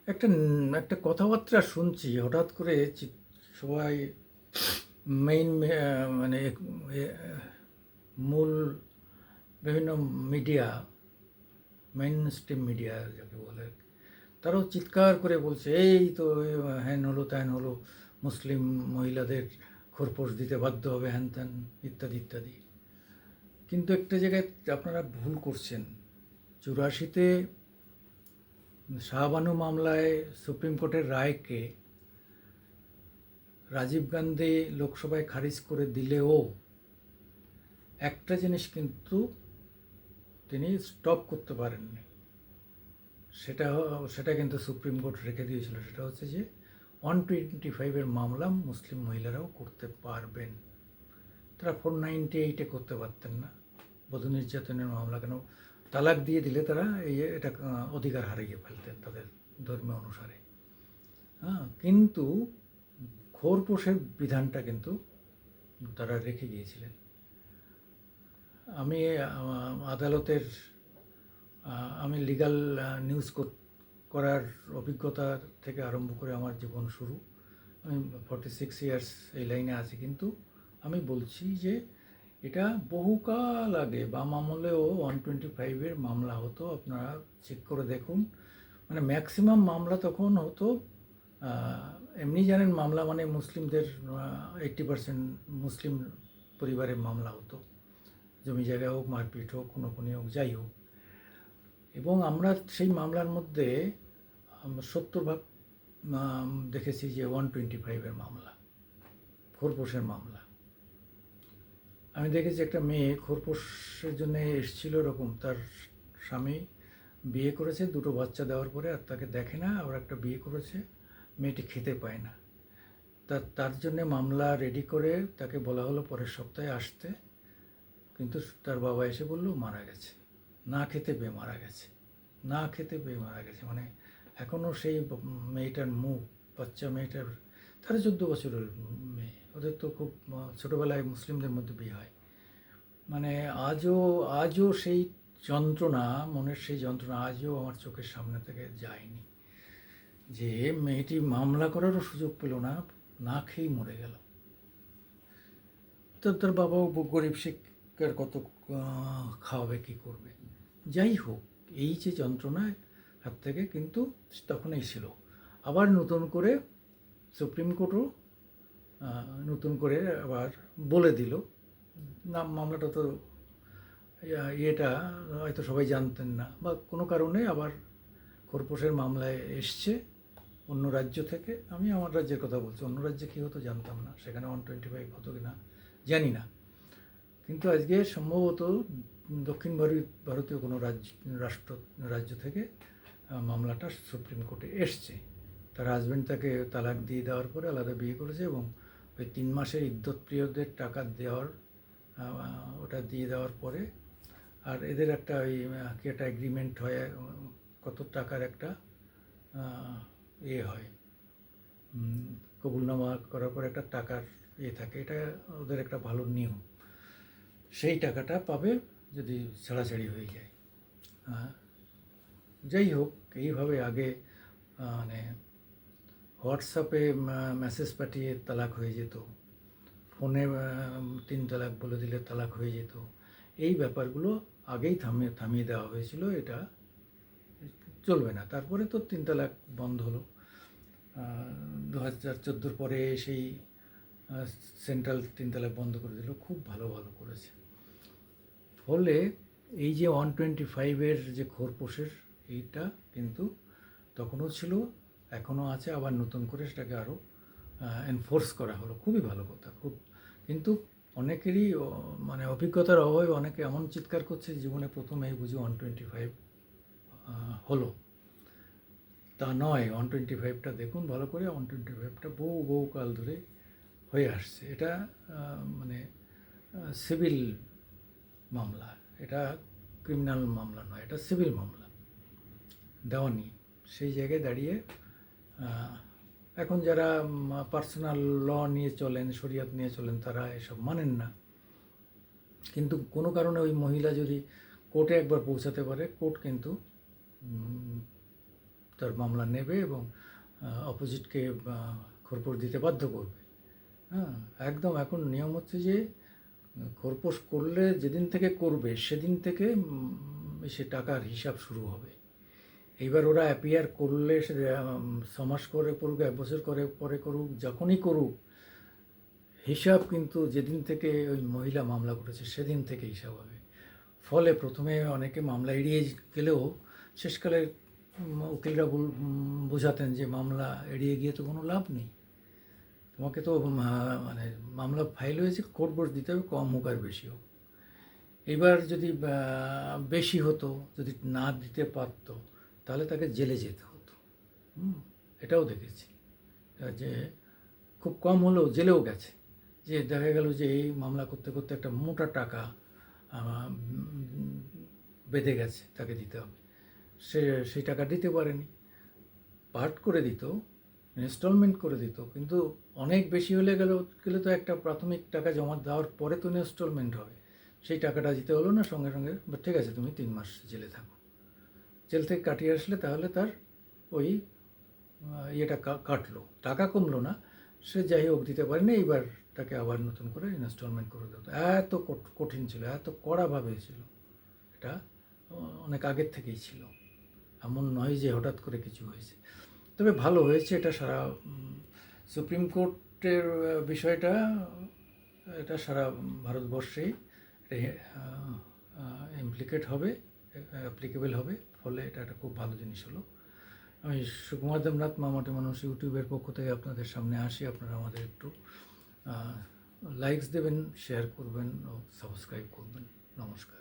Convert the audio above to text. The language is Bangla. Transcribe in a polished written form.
একটা একটা কথাবার্তা শুনছি হঠাৎ করে সবাই মেইন মানে মূল বিভিন্ন মিডিয়া, মেইন স্ট্রিম মিডিয়া যাকে বলে, তারাও চিৎকার করে বলছে এই তো হ্যান হলো ত্যান হলো, মুসলিম মহিলাদের খোরপোশ দিতে বাধ্য হবে, হ্যান ত্যান ইত্যাদি ইত্যাদি। কিন্তু একটা জায়গায় আপনারা ভুল করছেন। 84-তে শাহবানু মামলায় সুপ্রিম কোর্টের রায়কে রাজীব গান্ধী লোকসভায় খারিজ করে দিলেও একটা জিনিস কিন্তু তিনি স্টপ করতে পারেননি। সেটা সেটা কিন্তু সুপ্রিম কোর্ট রেখে দিয়েছিল। সেটা হচ্ছে যে 125-এর মামলা মুসলিম মহিলারাও করতে পারবেন। তারা 498-এ করতে পারতেন না। বধূ নির্যাতনের মামলা কেন, তালাক দিয়ে দিলে তারা এটা অধিকার হারিয়ে ফেলতেন তাদের ধর্মীয় অনুসারে। হ্যাঁ, কিন্তু খোরপোশের বিধানটা কিন্তু তারা রেখে গিয়েছিলেন। আমি আদালতের আমি লিগ্যাল নিউজ করার অভিজ্ঞতা থেকে আরম্ভ করে আমার জীবন শুরু। আমি 46 ইয়ার্স এই লাইনে আছি, কিন্তু আমি বলছি যে এটা বহুকাল আগে বাম আমলেও 125-এর মামলা হতো। আপনারা চেক করে দেখুন, মানে ম্যাক্সিমাম মামলা তখন হতো। এমনি জানেন মামলা মানে মুসলিমদের 80% মুসলিম পরিবারের মামলা হতো। জমি জায়গা হোক, মারপিট হোক, খুনোখুনি হোক, যাই হোক। এবং আমরা সেই মামলার মধ্যে 70% দেখেছি যে 125-এর মামলা, খোরপোশের মামলা। আমি দেখেছি একটা মেয়ে খোরপোশের জন্য এসেছিল, এরকম তার স্বামী বিয়ে করেছে, 2টো বাচ্চা দেওয়ার পরে আর তাকে দেখে না, আবার একটা বিয়ে করেছে, মেয়েটি খেতে পায় না। তার জন্যে মামলা রেডি করে তাকে বলা হলো পরের সপ্তাহে আসতে, কিন্তু তার বাবা এসে বলল মারা গেছে, না খেতে পেয়ে মারা গেছে, না খেতে পেয়ে মারা গেছে। মানে এখনও সেই মেয়েটার মুখ, বাচ্চা মেয়েটার, তারা 14 বছরের মেয়ে, ওদের তো খুব ছোটোবেলায় মুসলিমদের মধ্যে বিয়ে হয়। মানে আজও সেই যন্ত্রণা, মনের সেই যন্ত্রণা আজও আমার চোখের সামনে থেকে যায়নি, যে মেয়েটি মামলা করারও সুযোগ পেল না, না খেয়েই মরে গেল। তো তার বাবাও গরিব, শিক্ষার কত খাওয়াবে, কী করবে। যাই হোক, এই যে যন্ত্রণায় হাত থেকে কিন্তু তখনই ছিল। আবার নতুন করে সুপ্রিম কোর্টও নতুন করে আবার বলে দিল, না মামলাটা তো ইয়েটা হয়তো সবাই জানতেন না বা কোনো কারণে আবার খোরপোশের মামলায় এসছে অন্য রাজ্য থেকে। আমি আমার রাজ্যের কথা বলছি, অন্য রাজ্যে কী হতো জানতাম না, সেখানে 125 হতো কি না জানি না। কিন্তু আজকে সম্ভবত দক্ষিণ ভারতীয় কোনো রাজ্য থেকে মামলাটা সুপ্রিম কোর্টে এসছে। তার হাজব্যান্ড তাকে তালাক দিয়ে দেওয়ার পরে আলাদা বিয়ে করেছে, এবং ওই 3 মাসের ইদ্যত পিরিয়ডের টাকা দেওয়ার, ওটা দিয়ে দেওয়ার পরে আর এদের একটা ওই কি একটা এগ্রিমেন্ট হয়, কত টাকার একটা ইয়ে হয়, কবুলনামা করার পর একটা টাকার ইয়ে থাকে, এটা ওদের একটা ভালো নিয়ম। সেই টাকাটা পাবে যদি ছাড়াছাড়ি হয়ে যায়। যাই হোক, এইভাবে আগে মানে হোয়াটসঅ্যাপে মেসেজ পাঠিয়ে তালাক হয়ে যেত, ফোনে 3 তালাক বলে দিলে তালাক হয়ে যেত। এই ব্যাপারগুলো আগেই থামিয়ে দেওয়া হয়েছিল, এটা চলবে না। তারপরে তো 3 তালাক বন্ধ হলো 2014 পরে, সেই সেন্ট্রাল 3 তালাক বন্ধ করে দিল, খুব ভালো করেছে। ফলে এই যে 125-এর যে খোরপোশের এইটা কিন্তু তখনও ছিল, এখনও আছে, আবার নতুন করে সেটাকে আরও এনফোর্স করা হলো, খুবই ভালো কথা। কিন্তু অনেকেরই মানে অভিজ্ঞতার অভাবে অনেকে এমন চিৎকার করছে জীবনে প্রথম এই বুঝি 125 হলো। তা নয়, 125টা দেখুন ভালো করে, 125টা বহু কাল ধরে হয়ে আসছে। এটা মানে সিভিল মামলা, এটা ক্রিমিনাল মামলা নয়, এটা সিভিল মামলা দেওয়ানি। সেই জায়গায় দাঁড়িয়ে এখন যারা পার্সোনাল ল নিয়ে চলেন, শরিয়াত নিয়ে চলেন, তারা এসব মানেন না। কিন্তু কোনো কারণে ওই মহিলা যদি কোর্টে একবার পৌঁছাতে পারে, কোর্ট কিন্তু তার মামলা নেবে এবং অপোজিটকে খোরপোশ দিতে বাধ্য করবে। হ্যাঁ, একদম এখন নিয়ম হচ্ছে যে খোরপোশ করলে যেদিন থেকে করবে সেদিন থেকে সে টাকার হিসাব শুরু হবে। এইবার ওরা অ্যাপিয়ার করলে সে 6 মাস করে করুক, 1 বছর করে পরে করুক, যখনই করুক, হিসাব কিন্তু যেদিন থেকে ওই মহিলা মামলা করেছে সেদিন থেকে হিসাব হবে। ফলে প্রথমে অনেকে মামলা এড়িয়ে গেলেও শেষকালে উকিলরা বোঝাতেন যে মামলা এড়িয়ে গিয়ে তো কোনো লাভ নেই, তোমাকে তো মানে মামলা ফাইল হয়েছে, খোরপোশ দিতে হবে, কম হোক আর বেশি হোক। এবার যদি বেশি হতো, যদি না দিতে পারতো, তাহলে তাকে জেলে যেতে হতো। এটাও দেখেছি যে খুব কম হলেও জেলেও গেছে, যে দেখা গেল যে এই মামলা করতে করতে একটা মোটা টাকা বেঁধে গেছে, তাকে দিতে হবে, সে সেই টাকা দিতে পারেনি, পার্ট করে দিত, ইনস্টলমেন্ট করে দিত, কিন্তু অনেক বেশি হলে গেলে তো একটা প্রাথমিক টাকা জমা দেওয়ার পরে তো ইনস্টলমেন্ট হবে, সেই টাকাটা দিতে হলো না, সঙ্গে সঙ্গে ঠিক আছে তুমি 3 মাস জেলে থাকো। জেল থেকে কাটিয়ে আসলে তাহলে তার ওই ইয়েটা কাটলো, টাকা কমলো না, সে যাই হোক দিতে পারেনি, এইবার তাকে আবার নতুন করে ইনস্টলমেন্ট করে দিত। এত কঠিন ছিল, এত কড়াভাবে ছিল, এটা অনেক আগের থেকেই ছিল, এমন নয় যে হঠাৎ করে কিছু হয়েছে। তবে ভালো হয়েছে এটা সারা সুপ্রিম কোর্টের বিষয়টা, এটা সারা ভারতবর্ষেই ইমপ্লিকেট হবে, অ্যাপ্লিকেবল হবে, ফলে এটা একটা খুব ভালো জিনিস হলো। আমি সুকুমার দেবনাথ মামাটি মানুষ ইউটিউবের পক্ষ থেকে আপনাদের সামনে আসি। আপনারা আমাদের একটু লাইকস দেবেন, শেয়ার করবেন ও সাবস্ক্রাইব করবেন। নমস্কার।